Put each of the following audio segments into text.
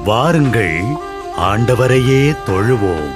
வாருங்கள், ஆண்டவரையே தொழுவோம்.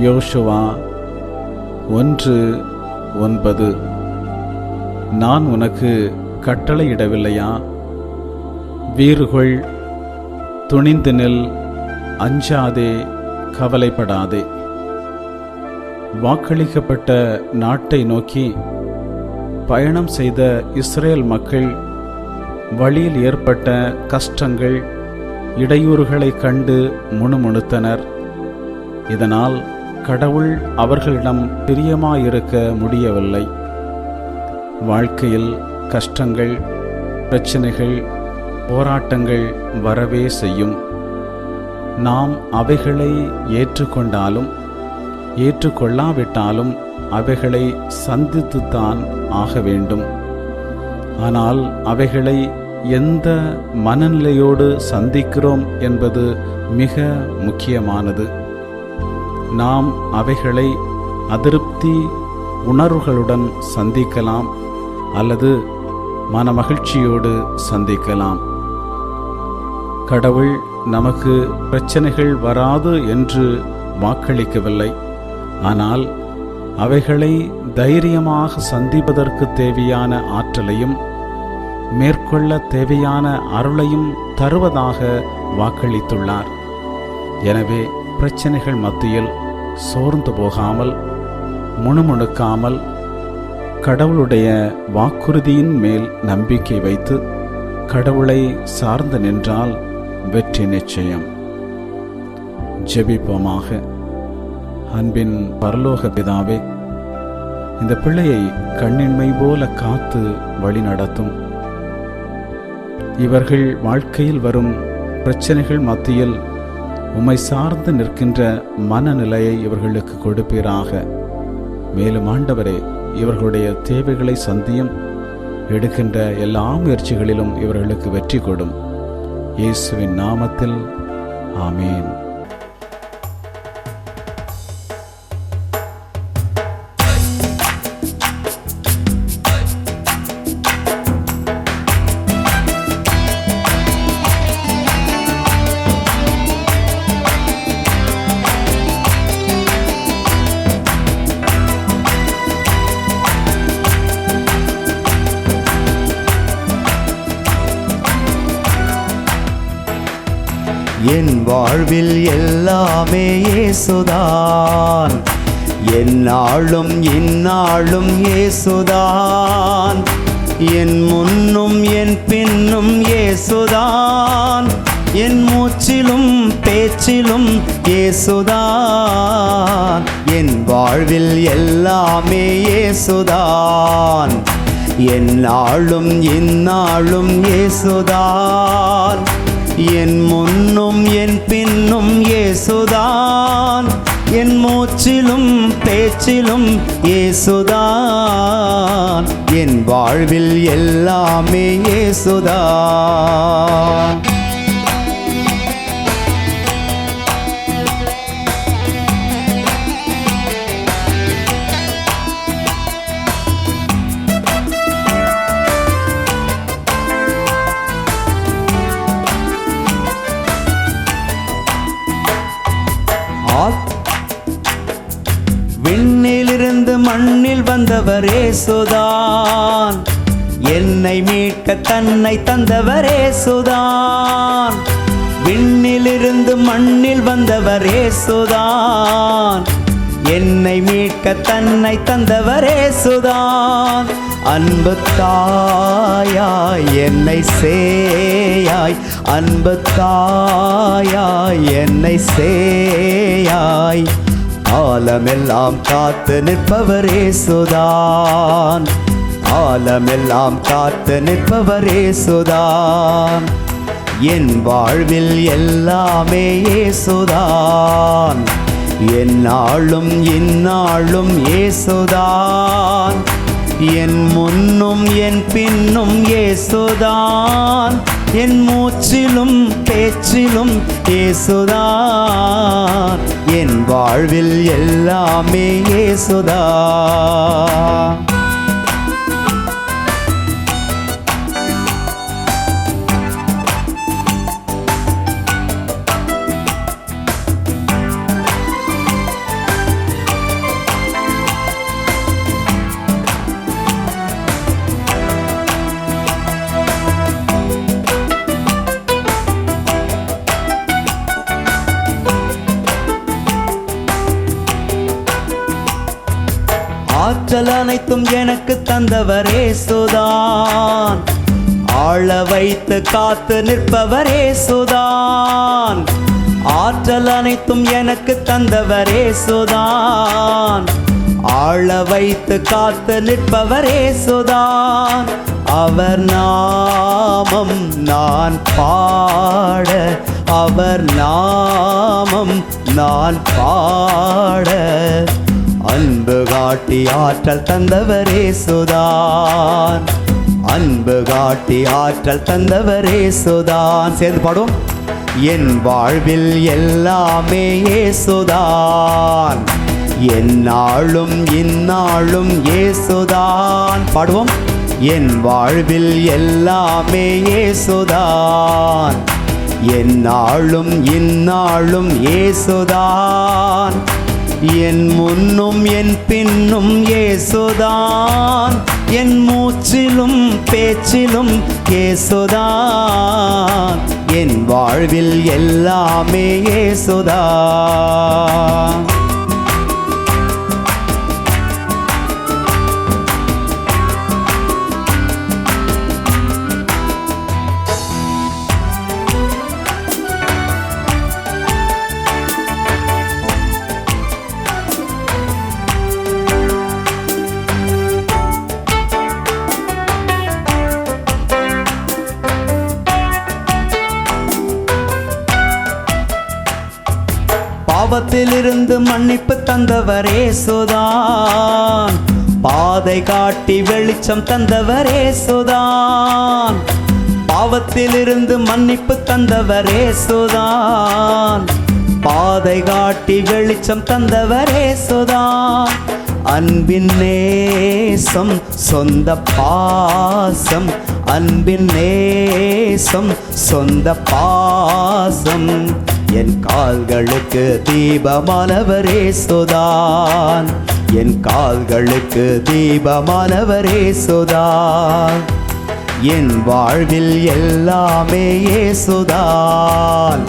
யோசுவா 1:9. நான் உனக்கு கட்டளையிடவில்லையா? வீறுகொள், துணிந்து நில், அஞ்சாதே, கவலைப்படாதே. வாக்களிக்கப்பட்ட நாட்டை நோக்கி பயணம் செய்த இஸ்ரேல் மக்கள் வழியில் ஏற்பட்ட கஷ்டங்கள், இடையூறுகளை கண்டு முணுமுணுத்தனர். இதனால் கடவுள் அவர்களிடம் பிரியமாயிருக்க முடியவில்லை. வாழ்க்கையில் கஷ்டங்கள், பிரச்சனைகள், போராட்டங்கள் வரவே செய்யும். நாம் அவைகளை ஏற்றுக்கொண்டாலும் ஏற்றுக்கொள்ளாவிட்டாலும் அவைகளை சந்தித்துத்தான் ஆக வேண்டும். ஆனால் அவைகளை எந்த மனநிலையோடு சந்திக்கிறோம் என்பது மிக முக்கியமானது. நாம் அவைகளை அதிருப்தி உணர்வுகளுடன் சந்திக்கலாம் அல்லது மனமகிழ்ச்சியோடு சந்திக்கலாம். கடவுள் நமக்கு பிரச்சனைகள் வராது என்று வாக்களிக்கவில்லை. ஆனால் அவைகளை தைரியமாக சந்திப்பதற்கு தேவையான ஆற்றலையும் மேற்கொள்ள தேவையான அருளையும் தருவதாக வாக்களித்துள்ளார். எனவே பிரச்சனைகள் மத்தியில் சோர்ந்து போகாமல், முணுமுணுக்காமல், கடவுளுடைய வாக்குறுதியின் மேல் நம்பிக்கை வைத்து கடவுளை சார்ந்து நின்றால் வெற்றி நிச்சயம். ஜெபிப்போமாக. அன்பின் பரலோக பிதாவே, இந்த பிள்ளையை கண்ணின்மை போல காத்து வழி நடத்தும். இவர்கள் வாழ்க்கையில் வரும் பிரச்சனைகள் மத்தியில் உம்மை சார்ந்து நிற்கின்ற மனநிலையை இவர்களுக்கு கொடுப்பீராக. மேலும் ஆண்டவரே, இவர்களுடைய தேவைகளை சந்தியும், எடுக்கின்ற எல்லா முயற்சிகளிலும் இவர்களுக்கு வெற்றி கொடும். இயேசுவின் நாமத்தில் ஆமேன். என் வாழ்வில் எல்லாமே இயேசுதான், என்னாலும் இந்நாளும் இயேசுதான். என் முன்னும் என் பின்னும் இயேசுதான், என் மூச்சிலும் பேச்சிலும் இயேசுதான், என் வாழ்வில் எல்லாமே இயேசுதான், என் நாளும் இந்நாளும் இயேசுதான், என் முன்னும் என் பின்னும் இயேசுதான், என் மூச்சிலும் பேச்சிலும் இயேசுதான், என் வாழ்வில் எல்லாமே இயேசுதான். விண்ணிலிருந்து மண்ணில் வந்தவர் இயேசுதான், என்னை மீட்க தன்னை தந்தவர் இயேசுதான். விண்ணிலிருந்து மண்ணில் வந்தவர் இயேசுதான், என்னை மீட்க தன்னை தந்தவர் இயேசுதான். அன்பு தாயாய் என்னை சேயாய், அன்பு தாயாய் என்னை சேயாய், ஆலமெல்லாம் காத்து நிற்பவர் இயேசுதான், ஆலமெல்லாம் காத்து நிற்பவர் இயேசுதான், என் வாழ்வில் எல்லாமே இயேசுதான், என் நாளும் இந்நாளும் இயேசுதான், என் முன்னும் என் பின்னும் இயேசுதான், என் மூச்சிலும் பேச்சிலும் இயேசுதான், என் வாழ்வில் எல்லாமே இயேசுதான். ஆற்றல் அனைத்தும் எனக்கு தந்தவர் இயேசுதான், ஆள வைத்து காத்து நிற்பவர் இயேசுதான். ஆற்றல் அனைத்தும் எனக்கு தந்தவர் இயேசுதான், ஆள வைத்து காத்து நிற்பவர் இயேசுதான். அவர் நாமம் நான் பாட, அவர் நாமம் நான் பாட, அன்பு காட்டி ஆற்றல் தந்தவர் இயேசுதான், அன்பு காட்டி ஆற்றல் தந்தவர் இயேசுதான். சேர்ந்து பாடுவோம். என் வாழ்வில் எல்லாமே இயேசுதான், என் நாளும் இந்நாளும் இயேசுதான். பாடுவோம். என் வாழ்வில் எல்லாமே இயேசுதான், என் நாளும் இந்நாளும் இயேசுதான், என் முன்னும் என் பின்னும் இயேசுதான், என் மூச்சிலும் பேச்சிலும் இயேசுதான், என் வாழ்வில் எல்லாமே இயேசுதான். பாவத்திலிருந்து மன்னிப்பு தந்தவர் இயேசுதான், பாதை காட்டி வெளிச்சம் தந்தவர் இயேசுதான். பாவத்திலிருந்து மன்னிப்பு தந்தவர் இயேசுதான், பாதை காட்டி வெளிச்சம் தந்தவர் இயேசுதான். அன்பின் நேசம் சொந்த பாசம், அன்பின் நேசம் சொந்த பாசம், என் கால்களுக்கு தீபமானவர் இயேசுதான், என் கால்களுக்கு தீபமானவர் இயேசுதான். என் வாழ்வில் எல்லாமே இயேசுதான்,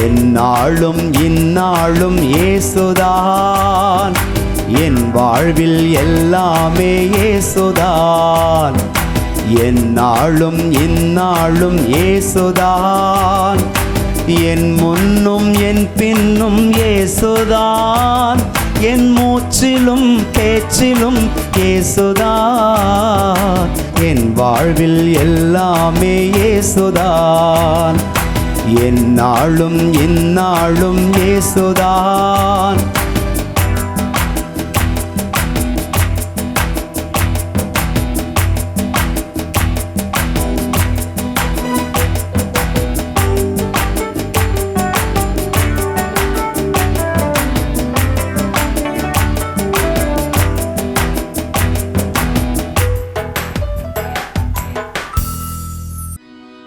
என் நாளும் இந்நாளும் இயேசுதான், என் வாழ்வில் எல்லாமே இயேசுதான், என்னாலும் இந்நாளும் இயேசுதான், என் முன்னும் என் பின்னும் இயேசுதான், என் மூச்சிலும் பேச்சிலும் இயேசுதான், என் வாழ்வில் எல்லாமே இயேசுதான், என்னாலும் இந்நாளும் இயேசுதான்.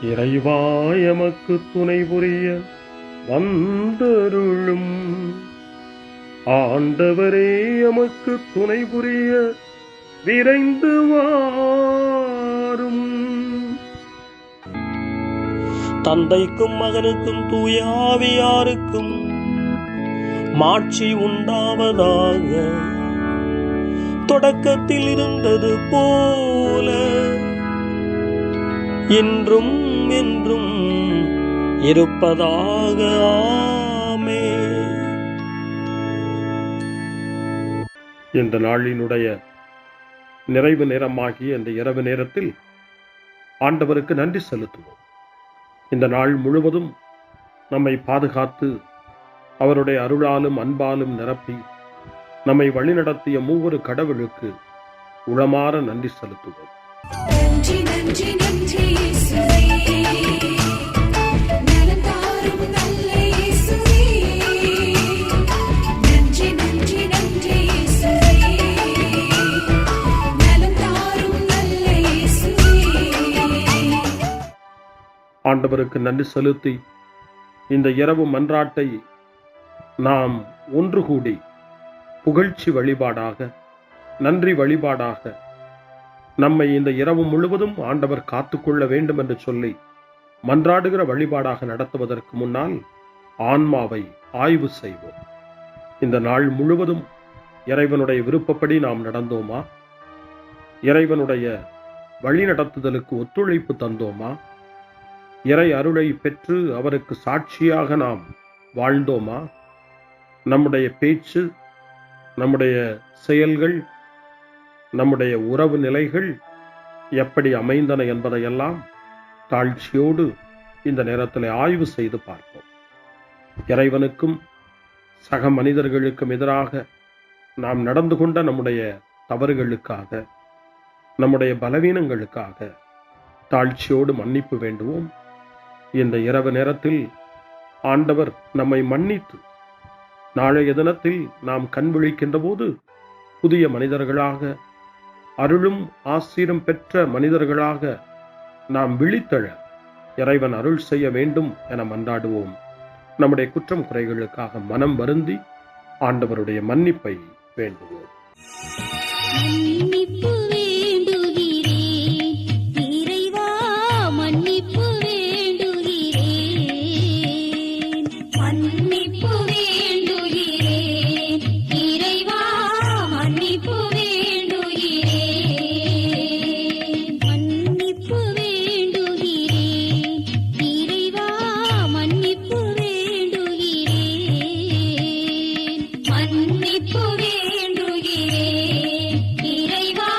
இறைவா எமக்கு துணை புரிய வந்தருளும், ஆண்டவரே எமக்கு துணை புரிய விரைந்து வாரும். தந்தைக்கும் மகனுக்கும் தூய ஆவியாருக்கும் மாட்சி உண்டாவதாக, தொடக்கத்தில் இருந்தது போல என்றும் என்றும் இருப்பதாக. ஆமென். இந்த நாளினுடைய நிறைவு நேரமாகிய இந்த இரவு நேரத்தில் ஆண்டவருக்கு நன்றி செலுத்துவோம். இந்த நாள் முழுவதும் நம்மை பாதுகாத்து அவருடைய அருளாலும் அன்பாலும் நிரப்பி நம்மை வழிநடத்திய மூவொரு கடவுளுக்கு உளமாற நன்றி செலுத்துவோம். நன்றி நன்றி நன்றி இயேசுவே, நலம் தாரும் நல்ல இயேசுவே. நன்றி நன்றி நன்றி இயேசுவே, நலம் தாரும் நல்ல இயேசுவே. ஆண்டவருக்கு நன்றி செலுத்தி இந்த இரவு மன்றாட்டை நாம் ஒன்று கூடி புகழ்ச்சி வழிபாடாக, நன்றி வழிபாடாக நம்மை இந்த இரவு முழுவதும் ஆண்டவர் காத்துக்கொள்ள வேண்டும் என்று சொல்லி மன்றாடுகிற வழிபாடாக நடத்துவதற்கு முன்னால் ஆன்மாவை ஆய்வு செய்வோம். இந்த நாள் முழுவதும் இறைவனுடைய விருப்பப்படி நாம் நடந்தோமா? இறைவனுடைய வழி நடத்துதலுக்கு ஒத்துழைப்பு தந்தோமா? இறை அருளை பெற்று அவருக்கு சாட்சியாக நாம் வாழ்ந்தோமா? நம்முடைய பேச்சு, நம்முடைய செயல்கள், நம்முடைய உறவு நிலைகள் எப்படி அமைந்தன என்பதையெல்லாம் தாழ்ச்சியோடு இந்த நேரத்தில் ஆய்வு செய்து பார்ப்போம். இறைவனுக்கும் சக மனிதர்களுக்கும் எதிராக நாம் நடந்து கொண்ட நம்முடைய தவறுகளுக்காக, நம்முடைய பலவீனங்களுக்காக தாழ்ச்சியோடு மன்னிப்பு வேண்டுவோம். இந்த இரவு நேரத்தில் ஆண்டவர் நம்மை மன்னித்து நாளைய தினத்தில் நாம் கண் விழிக்கின்ற போது புதிய மனிதர்களாக, அருளும் ஆசீரும் பெற்ற மனிதர்களாக நாம் விழித்தெழ இறைவன் அருள் செய்ய வேண்டும் என மன்றாடுவோம். நம்முடைய குற்றம் குறைகளுக்காக மனம் வருந்தி ஆண்டவருடைய மன்னிப்பை வேண்டுவோம். மன்னிப்பு வேண்டுகிறேன் இறைவா, மன்னிப்பு வேண்டுகிறேன், மன்னிப்பு வேண்டுகிறேன் இறைவா, மன்னிப்பு வேண்டுகிறேன், மன்னிப்பு வேண்டுகிறேன் இறைவா, மன்னிப்பு வேண்டுகிறேன், மன்னிப்பு வேண்டுகிறேன் இறைவா,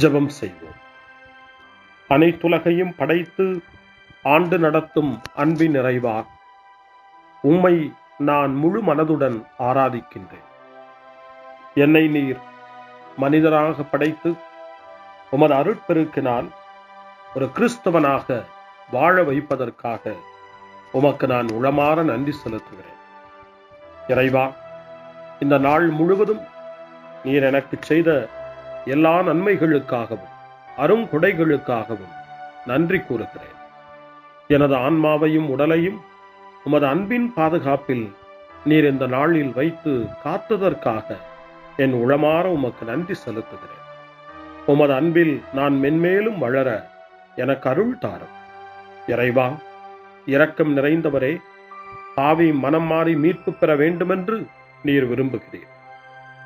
ஜெபம் செய்வோம். அனைத்துலகையும் படைத்து ஆண்டு நடத்தும் அன்பின் நிறைவா, உம்மை நான் முழு மனதுடன் ஆராதிக்கின்றேன். என்னை நீர் மனிதராக படைத்து உமது அருட்பெருக்கினால் ஒரு கிறிஸ்தவனாக வாழ வைப்பதற்காக உமக்கு நான் உளமாற நன்றி செலுத்துகிறேன். இறைவா, இந்த நாள் முழுவதும் நீர் எனக்கு செய்த எல்லா நன்மைகளுக்காகவும் அருங்கொடைகளுக்காகவும் நன்றி கூறுகிறேன். எனது ஆன்மாவையும் உடலையும் உமது அன்பின் பாதுகாப்பில் நீர் இந்த நாளில் வைத்து காத்ததற்காக என் உளமாற உமக்கு நன்றி செலுத்துகிறேன். உமது அன்பில் நான் மென்மேலும் வளர எனக்கு அருள் தாரும். இறைவா, இரக்கம் நிறைந்தவரே, பாவி மனம் மாறி மீட்பு பெற வேண்டுமென்று நீர் விரும்புகிறீர்.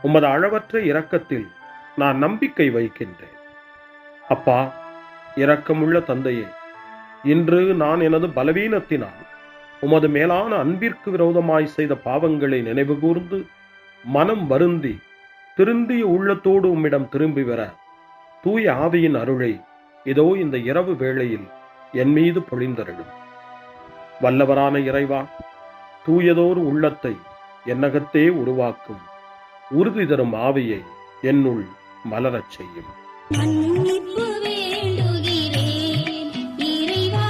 உமது அளவற்ற இரக்கத்தில் நான் நம்பிக்கை வைக்கின்றேன். அப்பா, இரக்கமுள்ள தந்தையே, இன்று நான் எனது பலவீனத்தினால் உமது மேலான அன்பிற்கு விரோதமாய் செய்த பாவங்களை நினைவு கூர்ந்து மனம் வருந்தி திருந்திய உள்ளத்தோடு உம்மிடம் திரும்பி வர தூய ஆவியின் அருளை இதோ இந்த இரவு வேளையில் என் மீது பொழிந்தருளும். வல்லவரான இறைவா, தூயதோர் உள்ளத்தை என்னகத்தே உருவாக்கும் உறுதி தரும் ஆவியை என்னுள் மலரச் செய்யும். மன்னிப்பு வேண்டுகிறேன் இறைவா,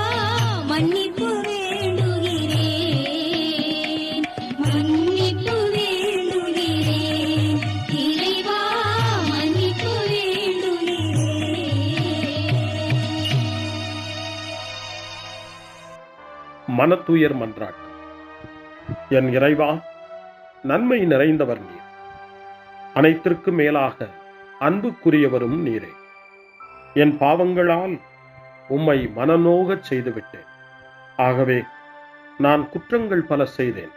மன்னிப்பு வேண்டுகிறேன், மன்னிப்பு வேண்டுகிறேன் இறைவா, மன்னிப்பு வேண்டுகிறேன். மனத்துயர் மன்றாட்டு. என் இறைவா, நன்மை நிறைந்தவர் நீர், அனைத்திற்கு மேலாக அன்புக்குரியவரும் நீரே. என் பாவங்களால் உம்மை மனநோகச் செய்துவிட்டேன். ஆகவே நான் குற்றங்கள் பல செய்தேன்.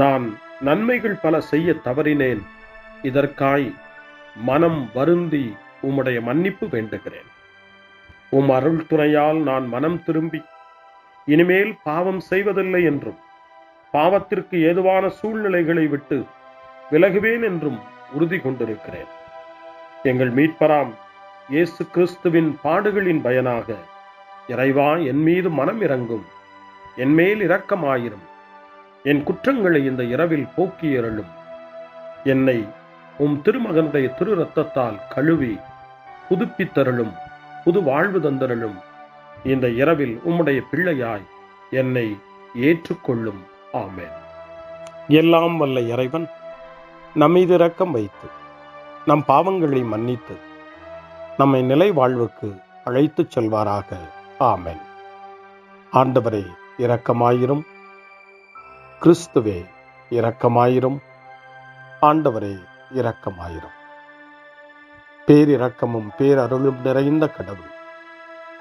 நான் நன்மைகள் பல செய்ய தவறினேன். இதற்காய் மனம் வருந்தி உம்முடைய மன்னிப்பு வேண்டுகிறேன். உம் அருள் துணையால் நான் மனம் திரும்பி இனிமேல் பாவம் செய்வதில்லை என்றும் பாவத்திற்கு ஏதுவான சூழ்நிலைகளை விட்டு விலகுவேன் என்றும் உறுதி கொண்டிருக்கிறேன். எங்கள் மீட்பராம் இயேசு கிறிஸ்துவின் பாடுகளின் பயனாக இறைவா, என் மீது மனம் இறங்கும், என் மேல் இரக்கமாயிரும். என் குற்றங்களை இந்த இரவில் போக்கி அருளும். என்னை உம் திருமகனுடைய திரு இரத்தத்தால் கழுவி புதுப்பித்தருளும், புது வாழ்வு தந்தருளும். இந்த இரவில் உம்முடைய பிள்ளையாய் என்னை ஏற்றுக்கொள்ளும். ஆமென். எல்லாம் வல்ல இறைவன் நம்மீது இரக்கம் வைத்து நம் பாவங்களை மன்னித்து நம்மை நிலை வாழ்வுக்கு அழைத்துச் செல்வாராக. ஆமென். ஆண்டவரே இரக்கமாயிரும். கிறிஸ்துவே இரக்கமாயிரும். ஆண்டவரே இரக்கமாயிரும். பேரிரக்கமும் பேரருளும் நிறைந்த கடவுள்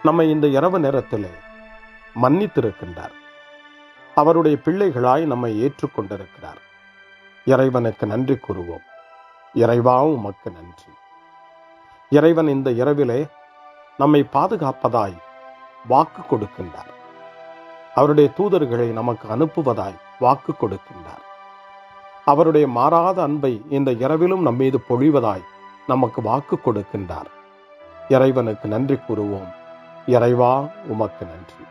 நம்மை இந்த இரவு நேரத்திலே மன்னித்திருக்கின்றார். அவருடைய பிள்ளைகளாய் நம்மை ஏற்றுக்கொண்டிருக்கிறார். இறைவனுக்கு நன்றி கூறுவோம். இறைவா, உமக்கு நன்றி. இறைவன் இந்த இரவிலே நம்மை பாதுகாப்பதாய் வாக்கு கொடுக்கின்றார். அவருடைய தூதர்களை நமக்கு அனுப்புவதாய் வாக்கு கொடுக்கின்றார். அவருடைய மாறாத அன்பை இந்த இரவிலும் நம்மீது பொழிவதாய் நமக்கு வாக்கு கொடுக்கின்றார். இறைவனுக்கு நன்றி கூறுவோம். இறைவா, உமக்கு நன்றி.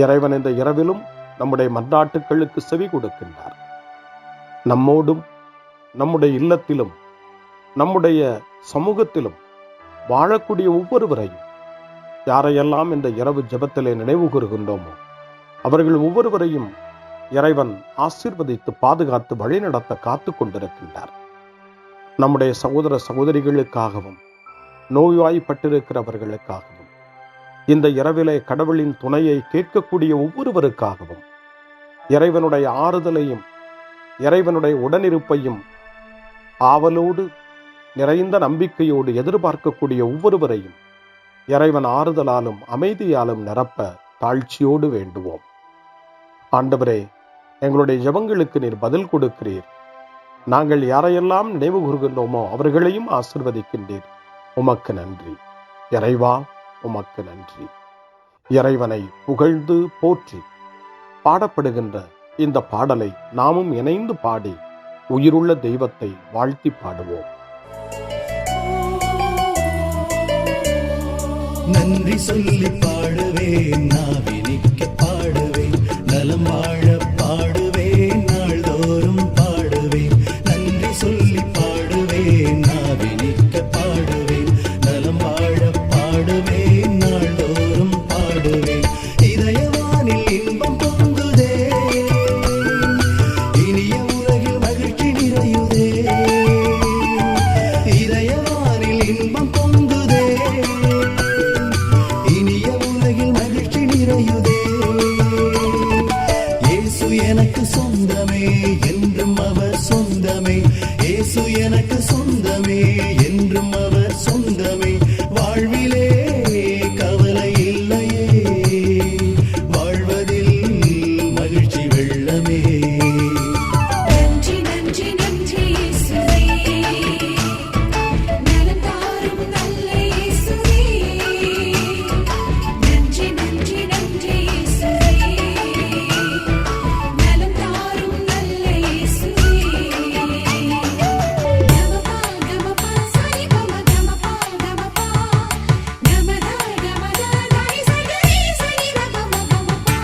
இறைவன் இந்த இரவிலும் நம்முடைய மன்றாட்டுக்களுக்கு செவி கொடுக்கின்றார். நம்மோடும் நம்முடைய இல்லத்திலும் நம்முடைய சமூகத்திலும் வாழக்கூடிய ஒவ்வொருவரையும், யாரையெல்லாம் இந்த இரவு ஜெபத்திலே நினைவு கூறுகின்றோமோ அவர்கள் ஒவ்வொருவரையும் இறைவன் ஆசீர்வதித்து பாதுகாத்து வழிநடத்த காத்து கொண்டிருக்கின்றார். நம்முடைய சகோதர சகோதரிகளுக்காகவும் நோய்வாய்ப்பட்டிருக்கிறவர்களுக்காகவும் இந்த இரவிலே கடவுளின் துணையை கேட்கக்கூடிய ஒவ்வொருவருக்காகவும் இறைவனுடைய ஆறுதலையும் இறைவனுடைய உடனிருப்பையும் ஆவலோடு நிறைந்த நம்பிக்கையோடு எதிர்பார்க்கக்கூடிய ஒவ்வொருவரையும் இறைவன் ஆறுதலாலும் அமைதியாலும் நிரப்ப தாழ்ச்சியோடு வேண்டுவோம். ஆண்டவரே, எங்களுடைய ஜெபங்களுக்கு நீர் பதில் கொடுக்கிறீர். நாங்கள் யாரையெல்லாம் நினைவு கூறுகின்றோமோ அவர்களையும் ஆசீர்வதிக்கின்றீர். உமக்கு நன்றி. இறைவா, உமக்கு நன்றி. இறைவனை புகழ்ந்து போற்றி பாடப்படுகின்ற இந்த பாடலை நாமும் இணைந்து பாடி உயிருள்ள தெய்வத்தை வாழ்த்தி பாடுவோம். நன்றி சொல்லி பாடுவேன், நாவினிக்க பாடுவேன், நலம் வாழ பாடுவேன், நாள்தோறும் பாடுவேன். நன்றி சொல்லி பாடுவேன், நாவினிக்க பாடுவேன், நலம் வாழ பாடுவேன், நாள்தோறும் பாடுவேன். இதயவானில் இன்பம் பொங்குதே, இனிய உலகில் மகிழ்ச்சி நிறையுதே. இதயவானில் இன்பம் பொங்குதே, இனிய உலகில் மகிழ்ச்சி நிறையுதே. இயேசு எனக்கு சொந்தமே, என்றும் அவர் சொந்தமே. இயேசு எனக்கு சொந்தமே, என்றும் அவர் சொந்தமே. வாழ்விலே கவலை இல்லையே, வாழ்வதில் மகிழ்ச்சி வெள்ளமே. நன்றி நன்றி நன்றி இயேசுவே, நலம் தாரும் நல்ல இயேசுவே. நன்றி நன்றி நன்றி இயேசுவே, நலம் தாரும் நல்ல இயேசுவே. கமபா கமபா சரி கமபா கமபா கமதா கமதா தாரி சரி சரி கமபா.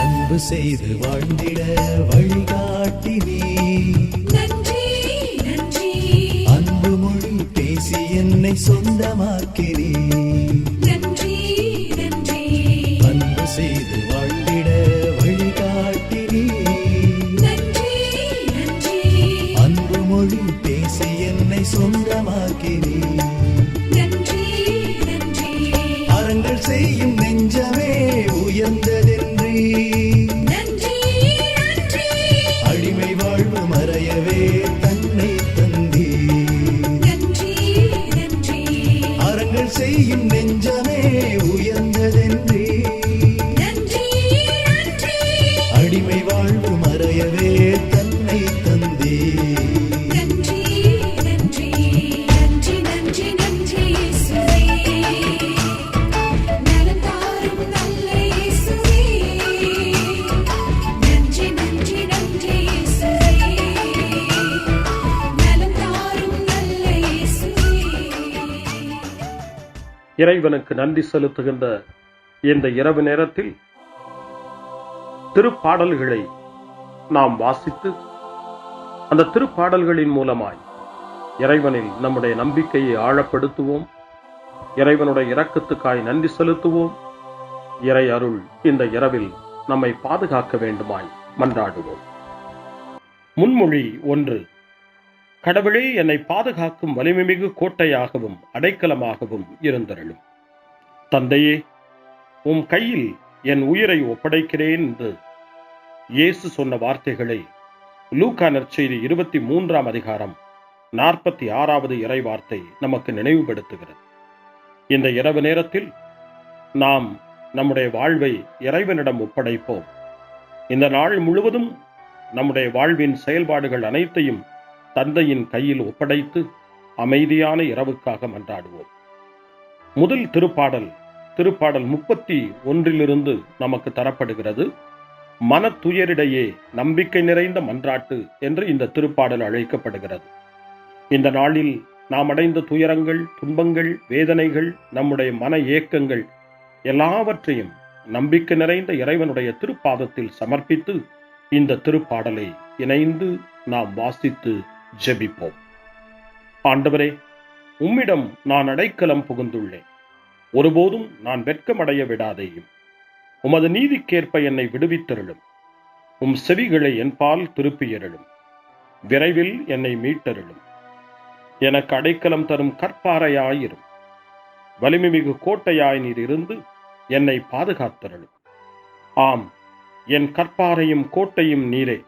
அன்பு செய்து வாழ்ந்திட வழிகாட்டி நீ, நன்றி நன்றி அன்பு மொழி பேசி என்னை சொந்தமாக்கி நீ. நன்றி நன்றி அன்பு செய்து வாழ்ந்திட வழிகாட்டி நீ, நன்றி நன்றி அன்பு மொழி பேசி என்னை சொந்தமாக்கி நீ. நன்றி நன்றி அறங்கள் செய்யும் நெஞ்சமே உயர்ந்ததென்றே, நன்றி நன்றி அடிமை வாழ்வு மறையவே தன்னை தந்தே. நன்றி நன்றி அறங்கள் செய்யும் நெஞ்சமே உயர்ந்ததென்றே, நன்றி நன்றி அடிமை வாழ்வு மறையவே தன்னை தந்தே. நன்றி நன்றி நன்றி நன்றி நன்றி இயேசுவே, நலம் தாரும் நல்ல இயேசுவே. நன்றி நன்றி நன்றி இயேசுவே, நலம் தாரும் நல்ல இயேசுவே. இறைவனுக்கு நன்றி செலுத்துகின்ற இந்த இரவு நேரத்தில் திருப்பாடல்களை நாம் வாசித்து அந்த திருப்பாடல்களின் மூலமாய் இறைவனில் நம்முடைய நம்பிக்கையை ஆழப்படுத்துவோம். இறைவனுடைய இரக்கத்துக்காய் நன்றி செலுத்துவோம். இறை அருள் இந்த இரவில் நம்மை பாதுகாக்க வேண்டுமாய் மன்றாடுவோம். முன்மொழி 1. கடவுளே, என்னை பாதுகாக்கும் வலிமைமிகு கோட்டையாகவும் அடைக்கலமாகவும் இருந்தருளும். தந்தையே, உம் கையில் என் உயிரை ஒப்படைக்கிறேன் என்று இயேசு சொன்ன வார்த்தைகளை லூக்கா நற்செய்தி 23ஆம் அதிகாரம் 46வது இறை வார்த்தை நமக்கு நினைவுபடுத்துகிறது. இந்த இரவு நேரத்தில் நாம் நம்முடைய வாழ்வை இறைவனிடம் ஒப்படைப்போம். இந்த நாள் முழுவதும் நம்முடைய வாழ்வின் செயல்பாடுகள் அனைத்தையும் தந்தையின் கையில் ஒப்படைத்து அமைதியான இரவுக்காக மன்றாடுவோம். முதல் திருப்பாடல் 31 நமக்கு தரப்படுகிறது. மனத்துயரிடையே நம்பிக்கை நிறைந்த மன்றாட்டு என்று இந்த திருப்பாடல் அழைக்கப்படுகிறது. இந்த நாளில் நாம் அடைந்த துயரங்கள், துன்பங்கள், வேதனைகள், நம்முடைய மன ஏக்கங்கள் எல்லாவற்றையும் நம்பிக்கை நிறைந்த இறைவனுடைய திருப்பாதத்தில் சமர்ப்பித்து இந்த திருப்பாடலை இணைந்து நாம் வாசித்து ஜெபிப்போம். ஆண்டவரே, உம்மிடம் நான் அடைக்கலம் புகுந்துள்ளேன். ஒருபோதும் நான் வெட்கமடைய விடாதேயும். உமது நீதிக்கேற்ப என்னை விடுவித்தருளும். உம் செவிகளை என்பால் திருப்பியருளும். விரைவில் என்னை மீட்டருளும். எனக்கு அடைக்கலம் தரும் கற்பாறையாயிரும். வலிமைமிகு கோட்டையாய் நீர் இருந்து என்னை பாதுகாத்தருளும். ஆம், என் கற்பாறையும் கோட்டையும் நீரே.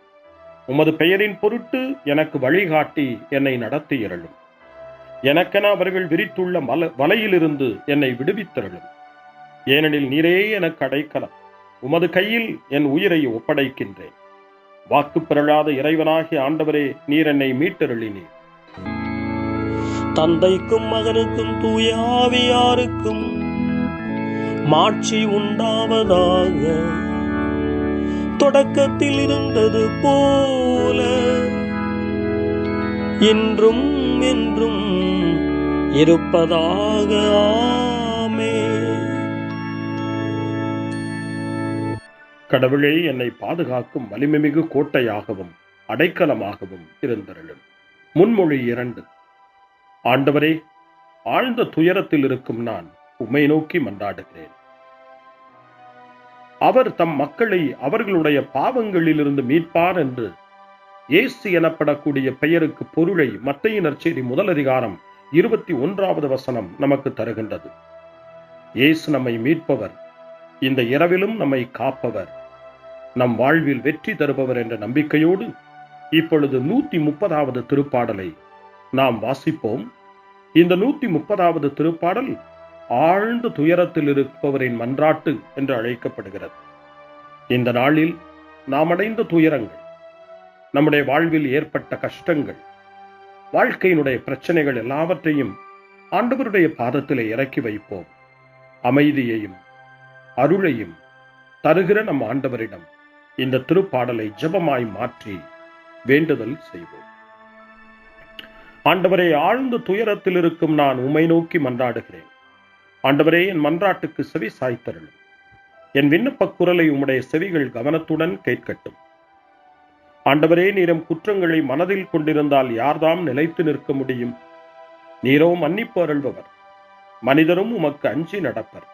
உமது பெயரின் பொருட்டு எனக்கு வழிகாட்டி என்னை நடத்தியருளும். எனக்கென அவர்கள் விரித்துள்ள வலையிலிருந்து என்னை விடுவித்தருளும். ஏனெனில் நீரே எனக்கு அடைக்கலம். உமது கையில் என் உயிரை ஒப்படைக்கின்றேன். வாக்கு பெறலாத இறைவனாகிய ஆண்டவரே, நீர் என்னை மீட்டருளினீர். தந்தைக்கும் மகனுக்கும் தூய ஆவியாருக்கும் மாட்சி உண்டாவதாக. தொடக்கத்தில் இருந்தது போல இன்றும் என்றும் இருப்பதாக. ஆமென். கடவுளே, என்னை பாதுகாக்கும் வலிமைமிகு கோட்டையாகவும் அடைக்கலமாகவும் இருந்தருளும். முன்மொழி 2. ஆண்டவரே, ஆழ்ந்த துயரத்தில் இருக்கும் நான் உம்மை நோக்கி மன்றாடுகிறேன். அவர் தம் மக்களை அவர்களுடைய பாவங்களிலிருந்து மீட்பார் என்று இயேசு எனப்படக்கூடிய பெயருக்கு பொருளை மத்தேயு நற்செய்தி 1:21 நமக்கு தருகின்றது. இயேசு நம்மை மீட்பவர், இந்த இரவிலும் நம்மை காப்பவர், நம் வாழ்வில் வெற்றி தருபவர் என்ற நம்பிக்கையோடு இப்பொழுது 130வது திருப்பாடலை நாம் வாசிப்போம். இந்த 130வது திருப்பாடல் ஆழ்ந்த துயரத்தில் இருப்பவரின் மன்றாட்டு என்று அழைக்கப்படுகிறது. இந்த நாளில் நாம் அடைந்த துயரங்கள், நம்முடைய வாழ்வில் ஏற்பட்ட கஷ்டங்கள், வாழ்க்கையினுடைய பிரச்சனைகள் எல்லாவற்றையும் ஆண்டவருடைய பாதத்திலே இறக்கி வைப்போம். அமைதியையும் அருளையும் தருகிற நம் ஆண்டவரிடம் இந்த திருப்பாடலை ஜெபமாய் மாற்றி வேண்டுதல் செய்வோம். ஆண்டவரே, ஆழ்ந்த துயரத்தில் இருக்கும் நான் உம்மை நோக்கி மன்றாடுகிறேன். ஆண்டவரே, என் மன்றாட்டுக்கு செவி சாய்த்தருளும். என் விண்ணப்ப குரலை உம்முடைய செவிகள் கவனத்துடன் கேட்கட்டும். ஆண்டவரே, நீரும் குற்றங்களை மனதில் கொண்டிருந்தால் யார்தாம் நிலைத்து நிற்க முடியும்? நீரோ மன்னிப்பு அருள்பவர், மனிதரும் உமக்கு அஞ்சி நடப்பர்.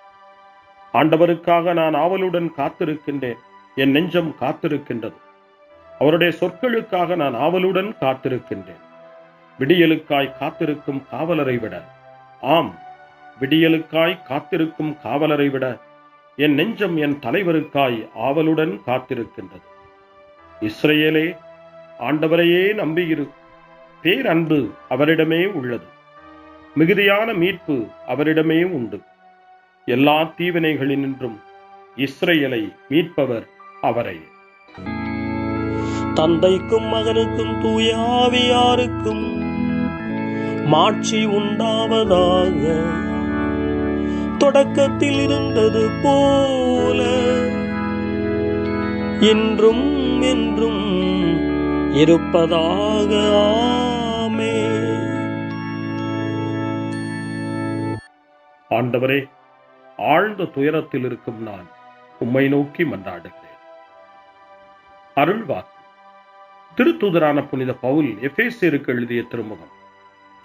ஆண்டவருக்காக நான் ஆவலுடன் காத்திருக்கின்றேன், என் நெஞ்சம் காத்திருக்கின்றது. அவருடைய சொற்களுக்காக நான் ஆவலுடன் காத்திருக்கின்றேன். விடியலுக்காய் காத்திருக்கும் காவலரை விட, ஆம், விடியலுக்காய் காத்திருக்கும் காவலரை விட என் நெஞ்சம் என் தலைவருக்காய் ஆவலுடன் காத்திருக்கின்றது. இஸ்ரவேலே, ஆண்டவரையே நம்பியிரு. பேரன்பு அவரிடமே உள்ளது, மிகுதியான மீட்பு அவரிடமே உண்டு. எல்லா தீவினைகளினின்றும் இஸ்ரவேலை மீட்பவர் அவரே. தந்தைக்கும் மகனுக்கும் தூய ஆவியாருக்கும் மாட்சி உண்டாவதாக. தொடக்கத்தில் இருந்தது போல இன்றும் என்றும் இருப்பதாக. ஆமென். ஆண்டவரே, ஆழ்ந்த துயரத்தில் இருக்கும் நான் உம்மை நோக்கி மன்றாடுகிறேன். அருள்வாக்கு. திருத்தூதரான புனித பவுல் எபேசியருக்கு எழுதிய திருமுகம்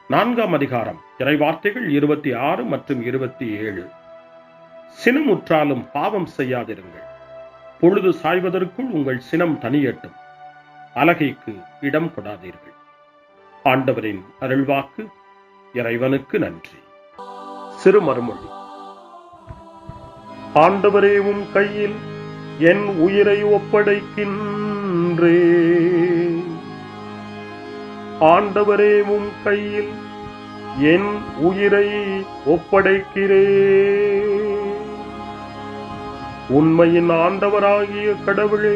4ஆம் அதிகாரம் இறைவார்த்தைகள் 26 மற்றும் 27. சினமுற்றாலும் பாவம் செய்யாதிருங்கள். பொழுது சாய்வதற்குள் உங்கள் சினம் தனியட்டும். அலகைக்கு இடம் கொடாதீர்கள். ஆண்டவரின் அருள்வாக்கு. இறைவனுக்கு நன்றி. சிறுமறுமொழி. ஆண்டவரே, உம் கையில் என் உயிரை ஒப்படைக்கின்றேன். ஆண்டவரே, உம் கையில் என் உயிரை ஒப்படைக்கிறேன். உண்மையின் ஆண்டவராகிய கடவுளே,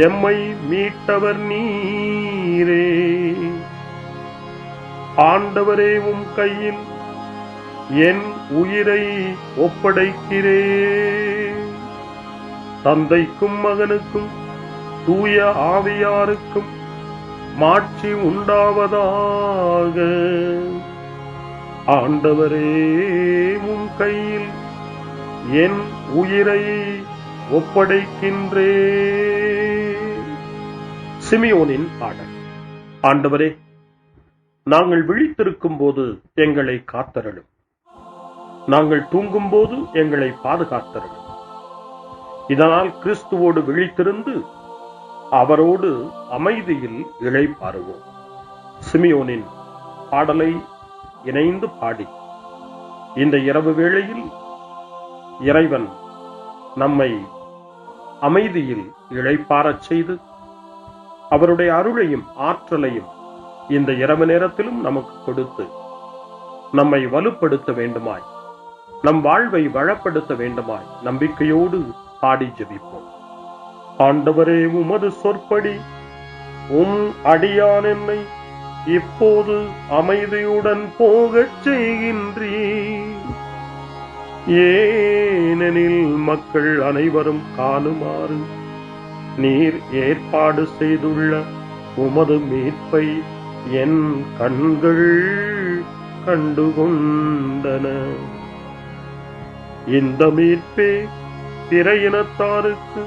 எம்மை மீட்டவர் நீரே. ஆண்டவரே, உம் கையில் என் உயிரை ஒப்படைக்கிறேன். தந்தைக்கும் மகனுக்கும் தூய ஆவியாருக்கும் மாட்சி உண்டாவதாக. ஆண்டவரே, உம் கையில் என் உயிரை ஒப்படைக்கின்றேன். சிமியோனின் பாடல். ஆண்டவரே, நாங்கள் விழித்திருக்கும் போது எங்களை காத்தருளும். நாங்கள் தூங்கும் போது எங்களை பாதுகாத்தருளும். இதனால் கிறிஸ்துவோடு விழித்திருந்து அவரோடு அமைதியில் இளைப்பாறுவோம். சிமியோனின் பாடலை இணைந்து பாடி இந்த இரவு வேளையில் இறைவன் நம்மை அமைதியில் இளைப்பாறச் செய்து அவருடைய அருளையும் ஆற்றலையும் இந்த இரவு நேரத்திலும் நமக்கு கொடுத்து நம்மை வலுப்படுத்த வேண்டுமாய், நம் வாழ்வை வளப்படுத்த வேண்டுமாய் நம்பிக்கையோடு பாடி ஜெபிப்போம். ஆண்டவரே, உமது சொற்படி உம் அடியான் என்னை இப்போது அமைதியுடன் போகச் செய்கின்றீர். ஏனெனில் மக்கள் அனைவரும் காணுமாறு நீர் ஏற்பாடு செய்துள்ள உமது மீட்பை என் கண்கள் கண்டுகொண்டன. இந்த மீட்பே பிற இனத்தாருக்கு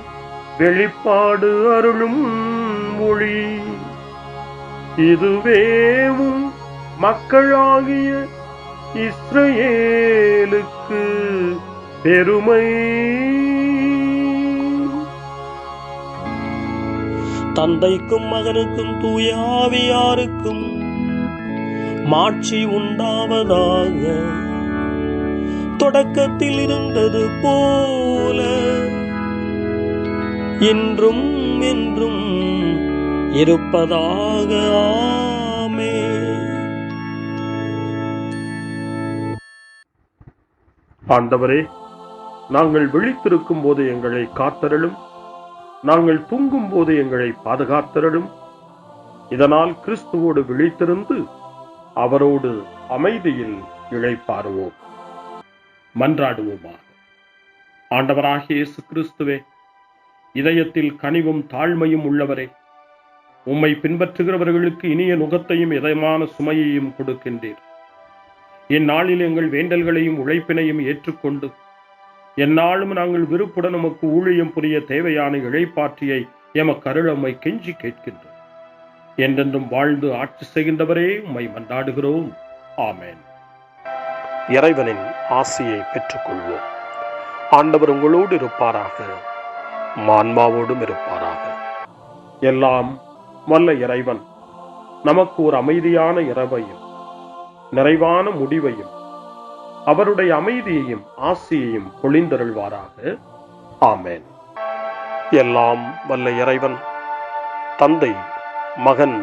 வெளிப்பாடு அருளும் மொழி. இதுவேவும் மக்களாகிய இஸ்ரவேலுக்கு பெருமை. தந்தைக்கும் மகனுக்கும் தூய ஆவியாருக்கும் மாட்சி உண்டாவதாக. தொடக்கத்தில் இருந்தது போல இன்றும் என்றும் இருப்பதாக. ஆமென். ஆண்டவரே, நாங்கள் விழித்திருக்கும் போது எங்களை காத்தருளும், நாங்கள் தூங்கும் போது எங்களை பாதுகாத்தருளும். இதனால் கிறிஸ்துவோடு விழித்திருந்து அவரோடு அமைதியில் இளைப்பாறுவோம். மன்றாடுவோமாக. ஆண்டவராகிய இயேசு கிறிஸ்துவே, இதயத்தில் கனிவும் தாழ்மையும் உள்ளவரே, உம்மை பின்பற்றுகிறவர்களுக்கு இனிய நுகத்தையும் இதயமான சுமையையும் கொடுக்கின்றீர். இந்நாளில் எங்கள் வேண்டல்களையும் உழைப்பினையும் ஏற்றுக்கொண்டு எந்நாளும் நாங்கள் விருப்புடன் உமக்கு ஊழியம் புரிய தேவையான இளைப்பாற்றியை எமக்கு அருள உம்மை கெஞ்சி கேட்கின்றோம். என்றென்றும் வாழ்ந்து ஆட்சி செய்கின்றவரே, உம்மை மன்றாடுகிறோம். ஆமென். இறைவனின் ஆசியை பெற்றுக்கொள்வோம். ஆண்டவர் உங்களோடு இருப்பாராக, ஆன்மாவோடும் இருப்பாராக. எல்லாம் வல்ல இறைவன் நமக்கு ஒரு அமைதியான இரவையும் நிறைவான முடிவையும் அவருடைய அமைதியையும் ஆசியையும் பொழிந்தருள்வாராக. ஆமென். எல்லாம் வல்ல இறைவன் தந்தை, மகன்,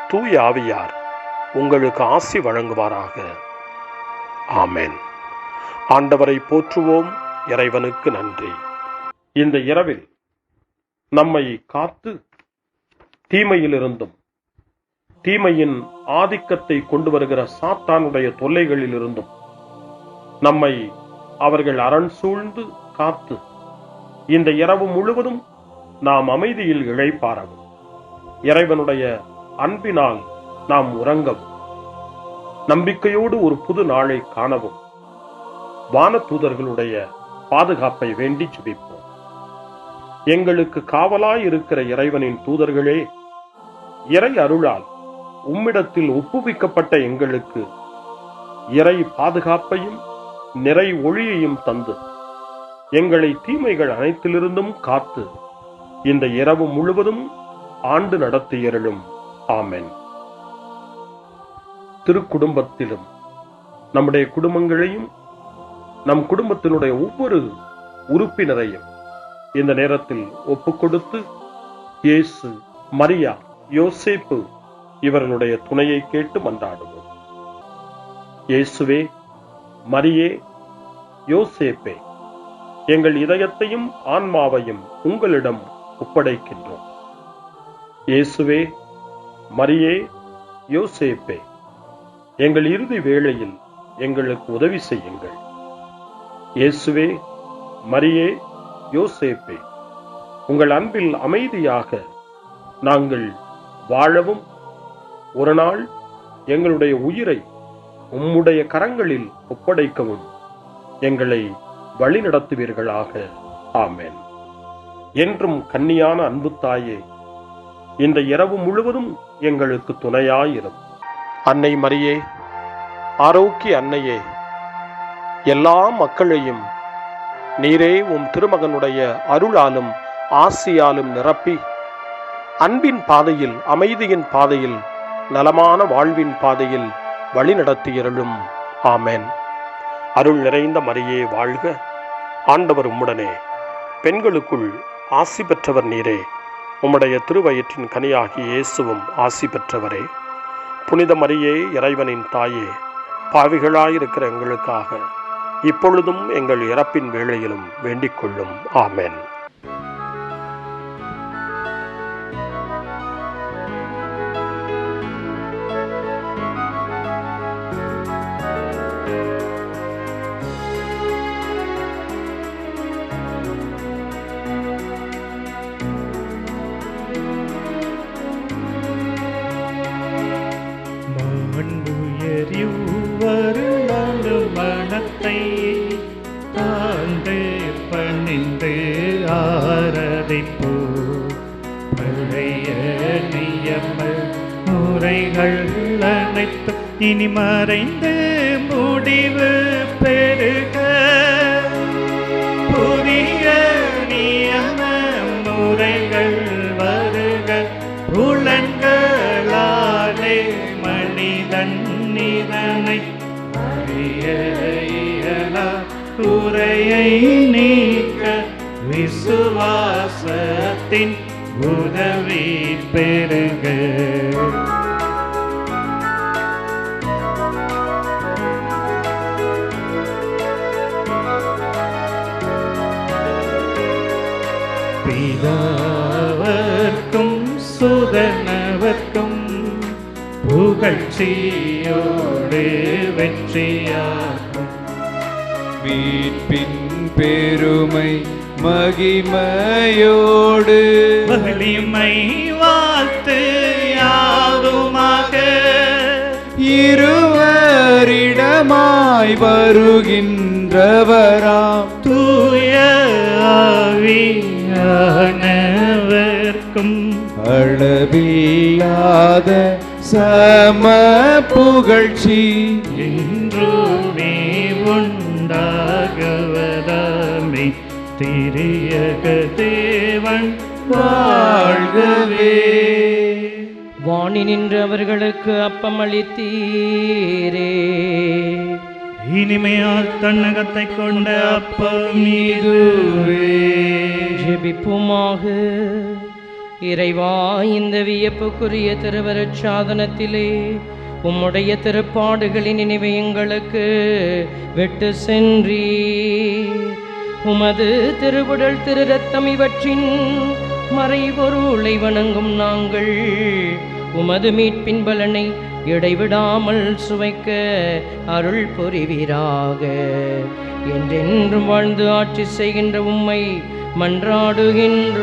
தூய ஆவியார் உங்களுக்கு ஆசி வழங்குவாராக. ஆமென். ஆண்டவரை போற்றுவோம். இறைவனுக்கு நன்றி. இந்த இரவில் நம்மை காத்து தீமையிலிருந்தும் தீமையின் ஆதிக்கத்தை கொண்டு வருகிற சாத்தானுடைய தொல்லைகளிலிருந்தும் நம்மை அவர்கள் அரண் சூழ்ந்து காத்து இந்த இரவு முழுவதும் நாம் அமைதியில் இளைப்பாறவும், இறைவனுடைய அன்பினால் நாம் உறங்கவும், நம்பிக்கையோடு ஒரு புது நாளை காணவும் வானதூதர்களுடைய பாதுகாப்பை வேண்டி ஜெபிப்போம். எங்களுக்கு காவலாய் இருக்கிற இறைவனின் தூதர்களே, இறை அருளால் உம்மிடத்தில் ஒப்புவிக்கப்பட்ட எங்களுக்கு இறை பாதுகாப்பையும் நிறை ஒளியையும் தந்து எங்களை தீமைகள் அனைத்திலிருந்தும் காத்து இந்த இரவு முழுவதும் ஆண்டு நடத்தியருளும். ஆமென். திருக்குடும்பத்திலும் நம்முடைய குடும்பங்களையும் நம் குடும்பத்தினுடைய ஒவ்வொரு உறுப்பினரையும் இந்த நேரத்தில் ஒப்புக்கொடுத்து இயேசு, மரியா, யோசேப்பு இவர்களுடைய துணையை கேட்டு மன்றாடுவோம். இயேசுவே, மரியே, யோசேப்பே, எங்கள் இதயத்தையும் ஆன்மாவையும் உங்களிடம் ஒப்படைக்கின்றோம். இயேசுவே, மரியே, யோசேப்பே, எங்கள் இறுதி வேளையில் எங்களுக்கு உதவி செய்யுங்கள். இயேசுவே, மரியே, யோசேப்பே, உங்கள் அன்பில் அமைதியாக நாங்கள் வாழவும் ஒரு நாள் எங்களுடைய உயிரை உம்முடைய கரங்களில் ஒப்படைக்கவும் எங்களை வழிநடத்துவீர்களாக. ஆமென். என்றும் கன்னியான அன்பு தாயே, இந்த இரவு முழுவதும் எங்களுக்கு துணையாயிரும். அன்னை மரியே, ஆரோக்கிய அன்னையே, எல்லா மக்களையும் நீரே உம் திருமகனுடைய அருளாலும் ஆசியாலும் நிரப்பி அன்பின் பாதையில், அமைதியின் பாதையில், நலமான வாழ்வின் பாதையில் வழிநடத்தியருளும். ஆமென். அருள் நிறைந்த மரியே வாழ்க. ஆண்டவர் உம்முடனே, பெண்களுக்குள் ஆசி பெற்றவர் நீரே. உம்முடைய திருவயிற்றின் கனியாகிய இயேசுவும் ஆசி பெற்றவரே. புனித மரியே, இறைவனின் தாயே, பாவிகளாயிருக்கிற எங்களுக்காக இப்பொழுதும் எங்கள் இறப்பின் வேளையிலும் வேண்டிக் கொள்ளும். ஆமென். பணிந்து ஆராதிப்போ. பழைய நியம முறைகள் அனைத்து இனி மறைந்து முடிவு பெறுக. புதிய நியம முறைகள் வருக. புலன்களாலே மனிதன் இதனை அறிய இயலா. குறையை நீக்க விசுவாசத்தின் உதவி பெறுக. பிதாவர்க்கும் சுதனவர்க்கும் புகழ்ச்சியோடு வெற்றியாகும். மீட்பின் பெருமை மகிமையோடு வலிமை வாழ்த்து யாதுமாக. இருவரிடமாய் வருகின்றவராம் தூய ஆவியானவர்க்கும் அளவில்லாத சம புகழ்ச்சி என்றுமே உண்டாகுவதாமே. திரியக தேவன் வாழ்கவே. வாணி நின்று அவர்களுக்கு அப்பம் அளித்தீரே. இனிமையால் தன்னகத்தை கொண்ட அப்பம் இதுவே. ஜெபிப்புமாக. இறைவா, இந்த வியப்புக்குரிய திருவருட் சாதனத்திலே உம்முடைய திருப்பாடுகளின் நினைவை எங்களுக்கு விட்டு சென்றீர். உமது திருவுடல் திரு ரத்தம் இவற்றின் மறைபொருளை வணங்கும் நாங்கள் உமது மீட்பின் பலனை இடைவிடாமல் சுவைக்க அருள் புரிவீராக. என்றென்றும் வாழ்ந்து ஆட்சி செய்கின்ற உம்மை மன்றாடுகின்றோம்.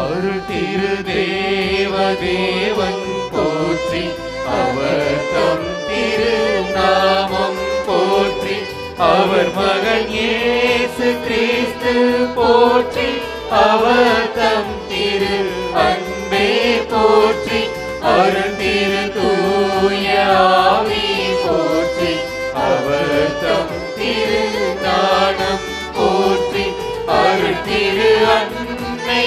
அருள் திரு தேவன் போற்றி. அவர் தம் திரு நாமம் போற்றி. அவர் மகன் இயேசு கிறிஸ்து போற்றி. அவர் தம் திரு அன்பே போற்றி. அருள் திரு தூய ஆவி போற்றி. அவர் தம் திரு ஞானம் போற்றி. அருள் திரு அன்னை